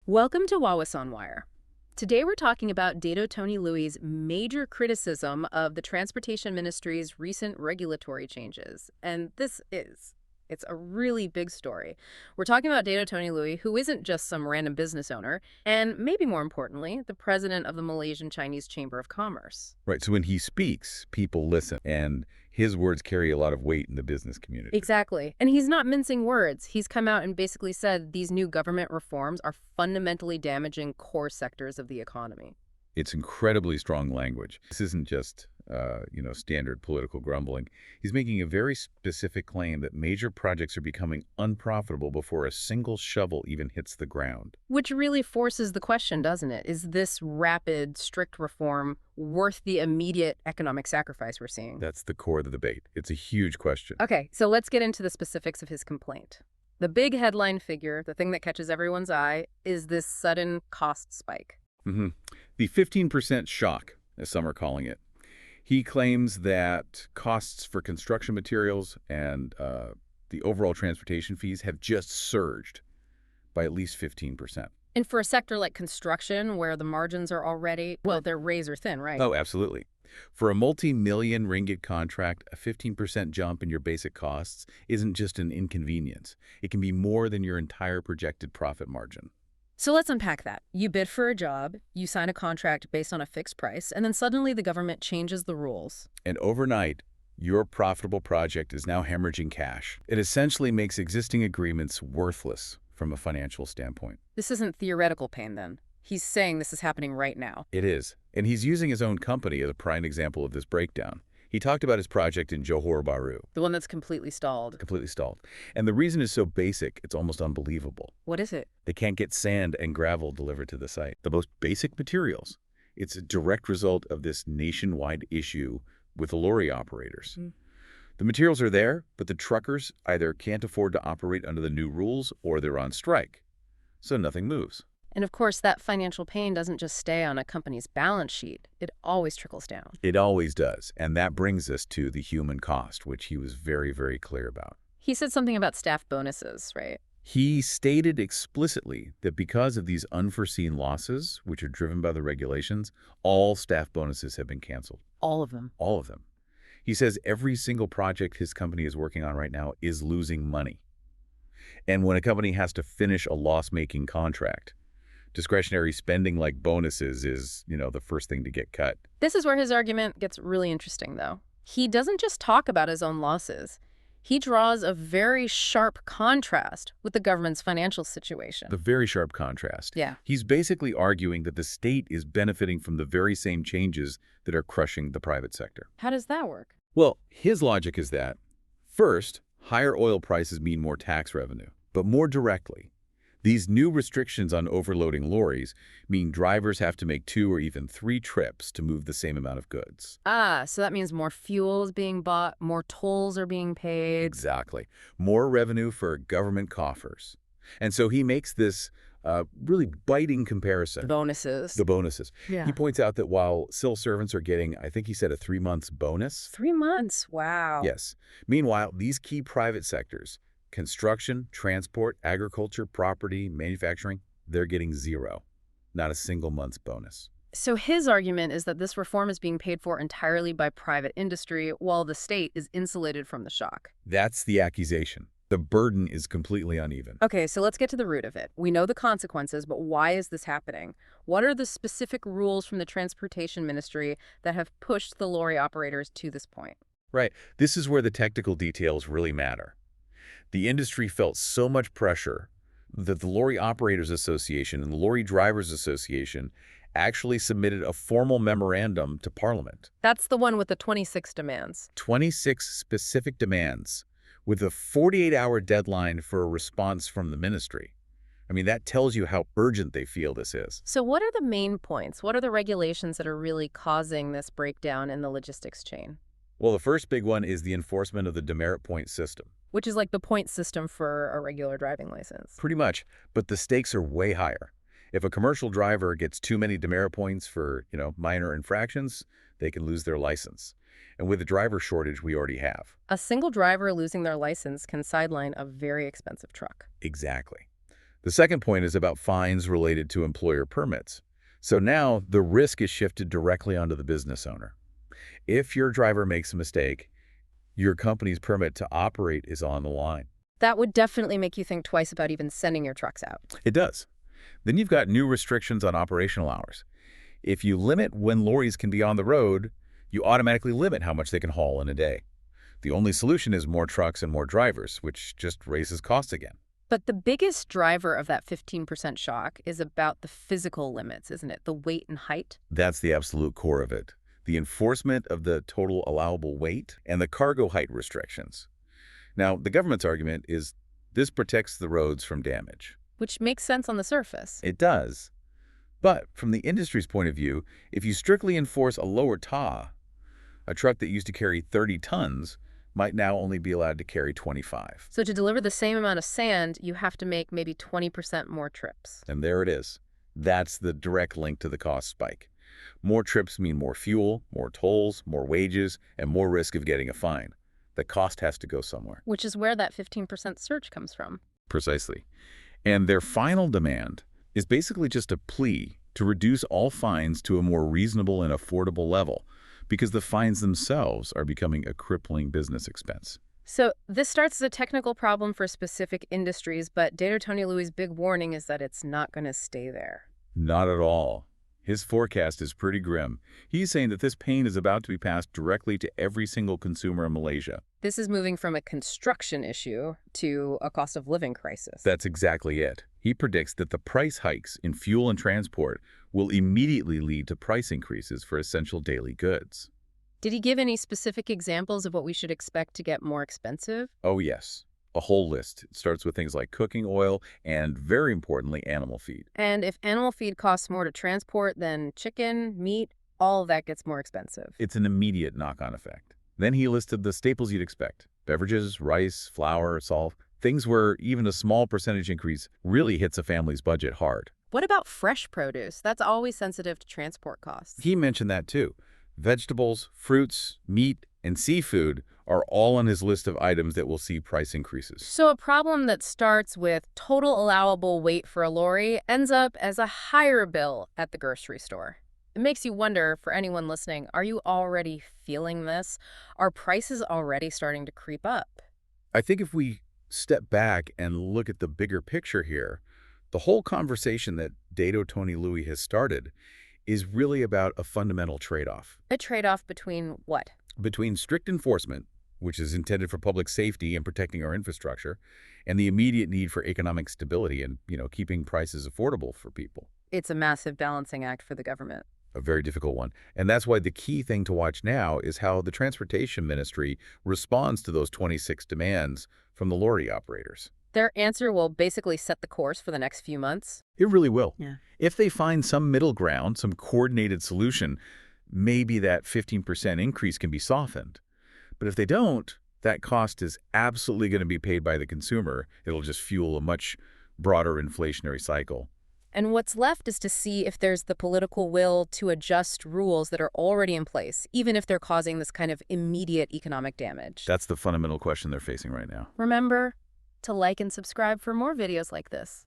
Welcome to Wawas on Wire. Today we're talking about Dato Tony Louie's major criticism of the Transportation Ministry's recent regulatory changes. And it's a really big story. We're talking about Dato Tony Louie, who isn't just some random business owner, and maybe more importantly, the president of the Malaysian Chinese Chamber of Commerce. Right. So when he speaks, people listen, and his words carry a lot of weight in the business community. Exactly. And he's not mincing words. He's come out and basically said these new government reforms are fundamentally damaging core sectors of the economy. It's incredibly strong language. This isn't just, standard political grumbling. He's making a very specific claim that major projects are becoming unprofitable before a single shovel even hits the ground. Which really forces the question, doesn't it? Is this rapid, strict reform worth the immediate economic sacrifice we're seeing? That's the core of the debate. It's a huge question. Okay, so let's get into the specifics of his complaint. The big headline figure, the thing that catches everyone's eye, is this sudden cost spike. The 15% shock, as some are calling it. He claims that costs for construction materials and the overall transportation fees have just surged by at least 15%. And for a sector like construction, where the margins are already, well, they're razor thin, right? Oh, absolutely. For a multi-million ringgit contract, a 15% jump in your basic costs isn't just an inconvenience. It can be more than your entire projected profit margin. So let's unpack that. You bid for a job, you sign a contract based on a fixed price, and then suddenly the government changes the rules. And overnight, your profitable project is now hemorrhaging cash. It essentially makes existing agreements worthless from a financial standpoint. This isn't theoretical pain, then. He's saying this is happening right now. It is. And he's using his own company as a prime example of this breakdown. He talked about his project in Johor Bahru. The one that's completely stalled. Completely stalled. And the reason is so basic, it's almost unbelievable. What is it? They can't get sand and gravel delivered to the site. The most basic materials. It's a direct result of this nationwide issue with the lorry operators. The materials are there, but the truckers either can't afford to operate under the new rules or they're on strike. So nothing moves. And of course, that financial pain doesn't just stay on a company's balance sheet. It always trickles down. It always does. And that brings us to the human cost, which he was very, very clear about. He said something about staff bonuses, right? He stated explicitly that because of these unforeseen losses, which are driven by the regulations, all staff bonuses have been canceled. All of them. All of them. He says every single project his company is working on right now is losing money. And when a company has to finish a loss-making contract, discretionary spending like bonuses is, the first thing to get cut. This is where his argument gets really interesting, though. He doesn't just talk about his own losses. He draws a very sharp contrast with the government's financial situation. The very sharp contrast. Yeah. He's basically arguing that the state is benefiting from the very same changes that are crushing the private sector. How does that work? Well, his logic is that, first, higher oil prices mean more tax revenue. But more directly, these new restrictions on overloading lorries mean drivers have to make 2 or even 3 trips to move the same amount of goods. Ah, so that means more fuel is being bought, more tolls are being paid. Exactly. More revenue for government coffers. And so he makes this really biting comparison. Bonuses. The bonuses. Yeah. He points out that while civil servants are getting, I think he said, a 3-month bonus. 3 months? Wow. Yes. Meanwhile, these key private sectors, construction, transport, agriculture, property, manufacturing, they're getting 0. Not a single month's bonus. So his argument is that this reform is being paid for entirely by private industry while the state is insulated from the shock. That's the accusation. The burden is completely uneven. Okay, so let's get to the root of it. We know the consequences, but why is this happening? What are the specific rules from the Transportation Ministry that have pushed the lorry operators to this point? Right. This is where the technical details really matter. The industry felt so much pressure that the Lorry Operators Association and the Lorry Drivers Association actually submitted a formal memorandum to Parliament. That's the one with the 26 demands. 26 specific demands with a 48-hour deadline for a response from the ministry. I mean, that tells you how urgent they feel this is. So what are the main points? What are the regulations that are really causing this breakdown in the logistics chain? Well, the first big one is the enforcement of the demerit point system. Which is like the point system for a regular driving license. Pretty much, but the stakes are way higher. If a commercial driver gets too many demerit points for, minor infractions, they can lose their license. And with the driver shortage we already have. A single driver losing their license can sideline a very expensive truck. Exactly. The second point is about fines related to employer permits. So now the risk is shifted directly onto the business owner. If your driver makes a mistake, your company's permit to operate is on the line. That would definitely make you think twice about even sending your trucks out. It does. Then you've got new restrictions on operational hours. If you limit when lorries can be on the road, you automatically limit how much they can haul in a day. The only solution is more trucks and more drivers, which just raises costs again. But the biggest driver of that 15% shock is about the physical limits, isn't it? The weight and height. That's the absolute core of it. The enforcement of the total allowable weight and the cargo height restrictions. Now, the government's argument is this protects the roads from damage. Which makes sense on the surface. It does. But from the industry's point of view, if you strictly enforce a lower TAW, a truck that used to carry 30 tons might now only be allowed to carry 25. So to deliver the same amount of sand, you have to make maybe 20% more trips. And there it is. That's the direct link to the cost spike. More trips mean more fuel, more tolls, more wages, and more risk of getting a fine. The cost has to go somewhere. Which is where that 15% surge comes from. Precisely. And their final demand is basically just a plea to reduce all fines to a more reasonable and affordable level, because the fines themselves are becoming a crippling business expense. So this starts as a technical problem for specific industries, but Dato Tony Louie's big warning is that it's not going to stay there. Not at all. His forecast is pretty grim. He's saying that this pain is about to be passed directly to every single consumer in Malaysia. This is moving from a construction issue to a cost of living crisis. That's exactly it. He predicts that the price hikes in fuel and transport will immediately lead to price increases for essential daily goods. Did he give any specific examples of what we should expect to get more expensive? Oh, yes. A whole list. It starts with things like cooking oil and, very importantly, animal feed. And if animal feed costs more to transport than chicken, meat, all of that gets more expensive. It's an immediate knock-on effect. Then he listed the staples you'd expect. Beverages, rice, flour, salt, things where even a small percentage increase really hits a family's budget hard. What about fresh produce? That's always sensitive to transport costs. He mentioned that too. Vegetables, fruits, meat, and seafood are all on his list of items that will see price increases. So a problem that starts with total allowable weight for a lorry ends up as a higher bill at the grocery store. It makes you wonder, for anyone listening, are you already feeling this? Are prices already starting to creep up? I think if we step back and look at the bigger picture here, the whole conversation that Dato Tony Louie has started is really about a fundamental trade-off. A trade-off between what? Between strict enforcement, which is intended for public safety and protecting our infrastructure, and the immediate need for economic stability and, keeping prices affordable for people. It's a massive balancing act for the government. A very difficult one. And that's why the key thing to watch now is how the Transportation Ministry responds to those 26 demands from the lorry operators. Their answer will basically set the course for the next few months. It really will. Yeah. If they find some middle ground, some coordinated solution, maybe that 15% increase can be softened. But if they don't, that cost is absolutely going to be paid by the consumer. It'll just fuel a much broader inflationary cycle. And what's left is to see if there's the political will to adjust rules that are already in place, even if they're causing this kind of immediate economic damage. That's the fundamental question they're facing right now. Remember to like and subscribe for more videos like this.